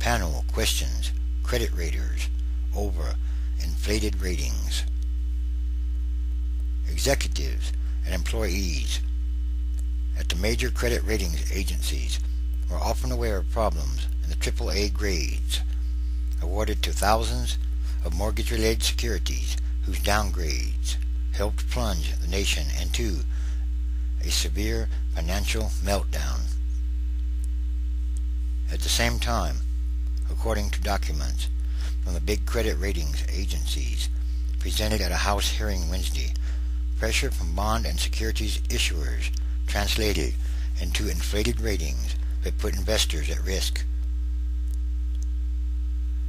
panel questions credit raters over inflated ratings. Executives and employees at the major credit ratings agencies were often aware of problems in the AAA grades awarded to thousands of mortgage-related securities whose downgrades helped plunge the nation into a severe financial meltdown. At the same time, according to documents from the big credit ratings agencies presented at a House hearing Wednesday, pressure from bond and securities issuers translated into inflated ratings that put investors at risk.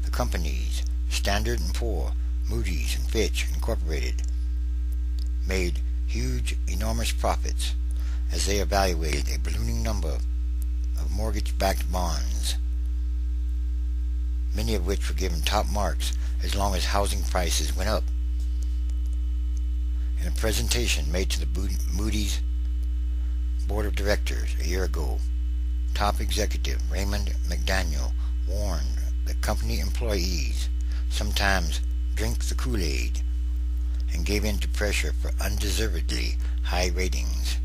The companies Standard & Poor's, Moody's, and Fitch Incorporated made enormous profits as they evaluated a ballooning number of mortgage-backed bonds, many of which were given top marks as long as housing prices went up. In a presentation made to the Moody's Board of Directors a year ago, top executive Raymond McDaniel warned that company employees sometimes drink the Kool-Aid and gave in to pressure for undeservedly high ratings,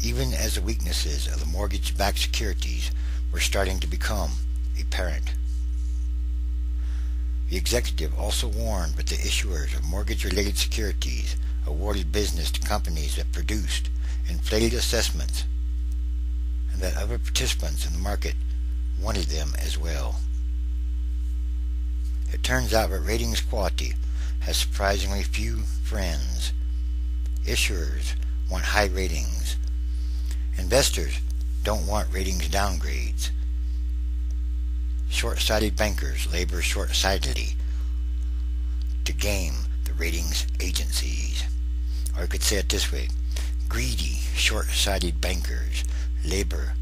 even as the weaknesses of the mortgage-backed securities were starting to become apparent. The executive also warned that the issuers of mortgage-related securities awarded business to companies that produced inflated assessments, and that other participants in the market wanted them as well. It turns out that ratings quality has surprisingly few friends. Issuers want high ratings. Investors don't want ratings downgrades. Short-sighted bankers labor short-sightedly to game the ratings agencies. Or I could say it this way: greedy, short-sighted bankers labor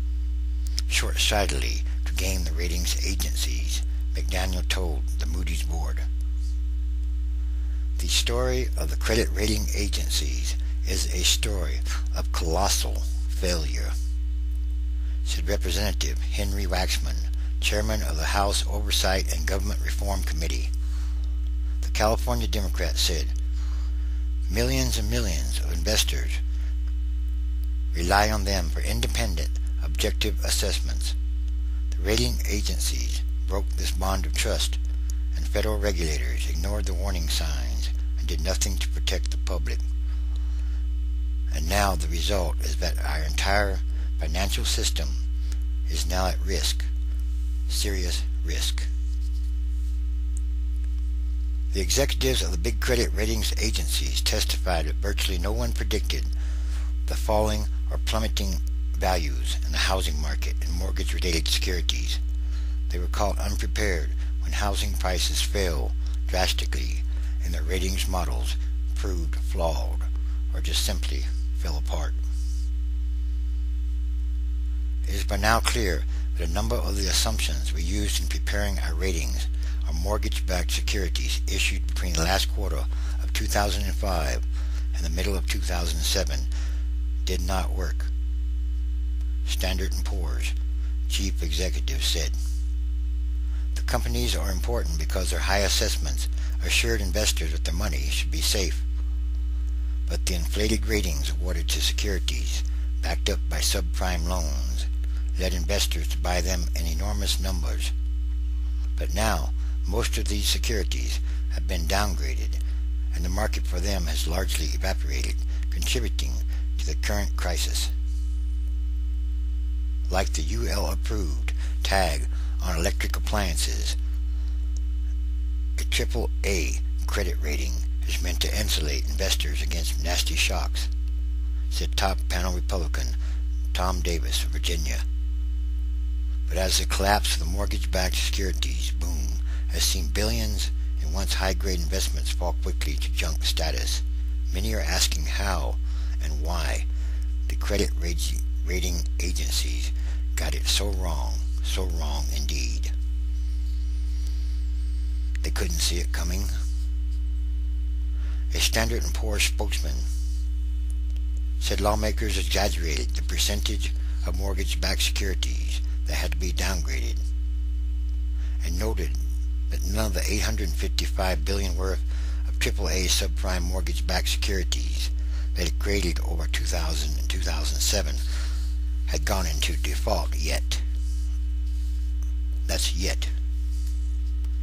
short-sightedly to game the ratings agencies, McDaniel told the Moody's board. The story of the credit rating agencies is a story of colossal failure, said Representative Henry Waxman, chairman of the House Oversight and Government Reform Committee. The California Democrat said, millions and millions of investors rely on them for independent, objective assessments. The rating agencies broke this bond of trust, and federal regulators ignored the warning signs and did nothing to protect the public. And now the result is that our entire financial system is now at risk, serious risk. The executives of the big credit ratings agencies testified that virtually no one predicted the falling or plummeting values in the housing market and mortgage-related securities. They were caught unprepared when housing prices fell drastically and their ratings models proved flawed or just simply fell apart. It is by now clear that a number of the assumptions we used in preparing our ratings on mortgage-backed securities issued between the last quarter of 2005 and the middle of 2007 did not work. Standard & Poor's chief executive said, "The companies are important because their high assessments assured investors that their money should be safe. But the inflated ratings awarded to securities backed up by subprime loans led investors to buy them in enormous numbers. But now most of these securities have been downgraded, and the market for them has largely evaporated, contributing to the current crisis. Like the UL-approved tag on electric appliances, a AAA credit rating is meant to insulate investors against nasty shocks," said top panel Republican Tom Davis of Virginia. But as the collapse of the mortgage-backed securities boom has seen billions in once high-grade investments fall quickly to junk status, many are asking how and why the credit rating agencies got it so wrong indeed. They couldn't see it coming. A Standard & Poor's spokesman said lawmakers exaggerated the percentage of mortgage-backed securities that had to be downgraded, and noted that none of the $855 billion worth of AAA subprime mortgage-backed securities that it created over 2000 and 2007 had gone into default yet. That's yet.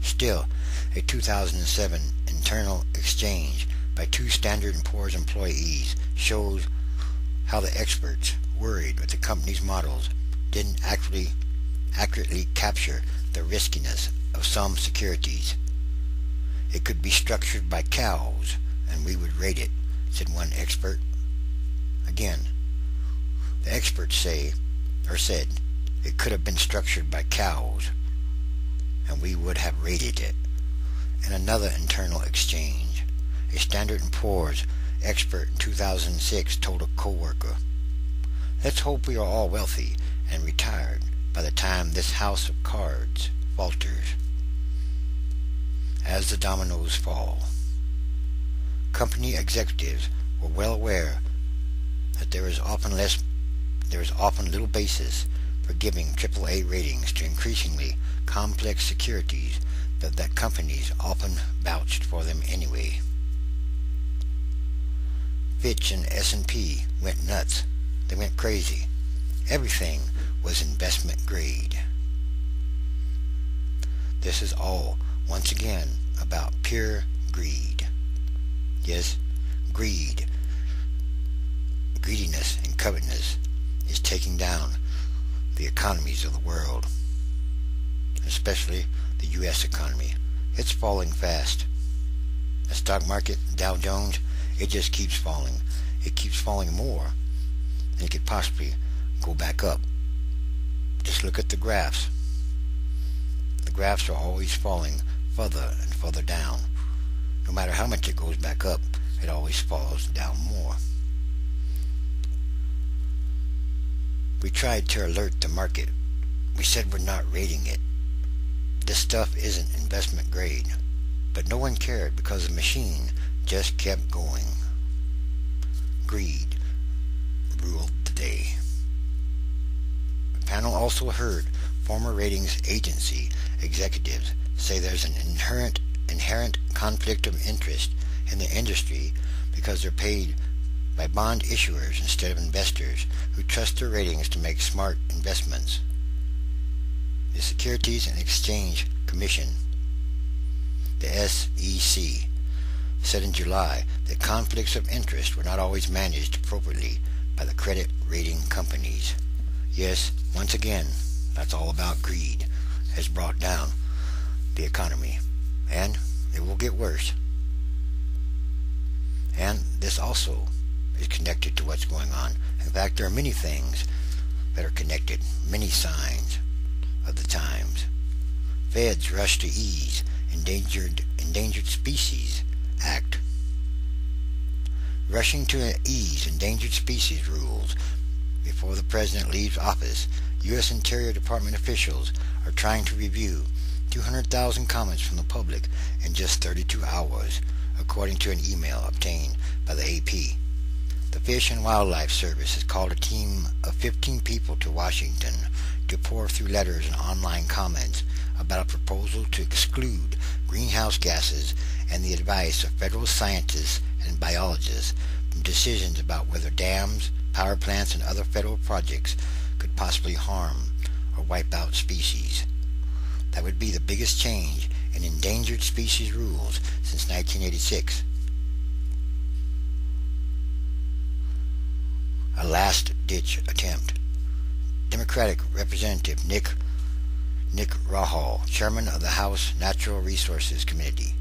Still, a 2007 internal exchange by two Standard & Poor's employees shows how the experts worried that the company's models didn't accurately capture the riskiness of some securities. It could be structured by cows, and we would rate it, said one expert. Again, the experts said it could have been structured by cows, and we would have rated it. In another internal exchange, a Standard & Poor's expert in 2006 told a co-worker, "Let's hope we are all wealthy and retired by the time this house of cards falters." As the dominoes fall, company executives were well aware that there is often little basis for giving AAA ratings to increasingly complex securities, but that companies often vouched for them anyway. Fitch and S&P went nuts. They went crazy. Everything was investment grade. This is all, once again, about pure greed. Yes, greed. Greediness and covetousness is taking down the economies of the world, especially the U.S. economy. It's falling fast. The stock market, Dow Jones, it just keeps falling. It keeps falling more, and it could possibly go back up. Just look at the graphs. The graphs are always falling further and further down. No matter how much it goes back up, it always falls down more. We tried to alert the market. We said we're not rating it. This stuff isn't investment grade. But no one cared because the machine just kept going. Greed ruled the day. The panel also heard former ratings agency executives say there's an inherent conflict of interest in the industry because they're paid by bond issuers instead of investors who trust their ratings to make smart investments. The Securities and Exchange Commission, the SEC, said in July that conflicts of interest were not always managed appropriately by the credit rating companies. Yes, once again, that's all about greed, has brought down the economy, and it will get worse. And this also is connected to what's going on. In fact, there are many things that are connected, many signs of the times. Feds rush to ease Endangered Species Act. Rushing to ease endangered species rules before the president leaves office, U.S. Interior Department officials are trying to review 200,000 comments from the public in just 32 hours, according to an email obtained by the AP. The Fish and Wildlife Service has called a team of 15 people to Washington to pore through letters and online comments about a proposal to exclude greenhouse gases and the advice of federal scientists and biologists from decisions about whether dams, power plants, and other federal projects could possibly harm or wipe out species. That would be the biggest change in endangered species rules since 1986. A last-ditch attempt. Democratic Representative Nick Rahall, chairman of the House Natural Resources Committee,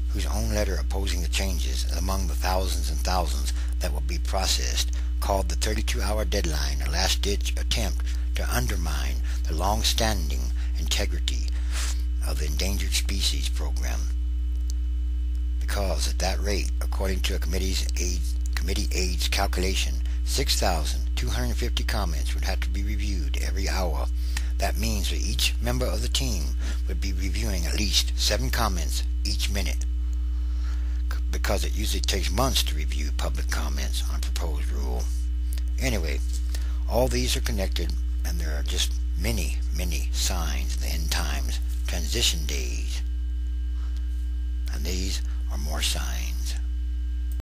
whose own letter opposing the changes is among the thousands and thousands that will be processed, called the 32-hour deadline a last-ditch attempt to undermine the long-standing integrity of the Endangered Species Program. Because at that rate, according to a committee aide's calculation, 6,250 comments would have to be reviewed every hour. That means that each member of the team would be reviewing at least 7 comments each minute, because it usually takes months to review public comments on a proposed rule. Anyway, all these are connected, and there are just many, many signs of the end times transition. transition days. And these are more signs.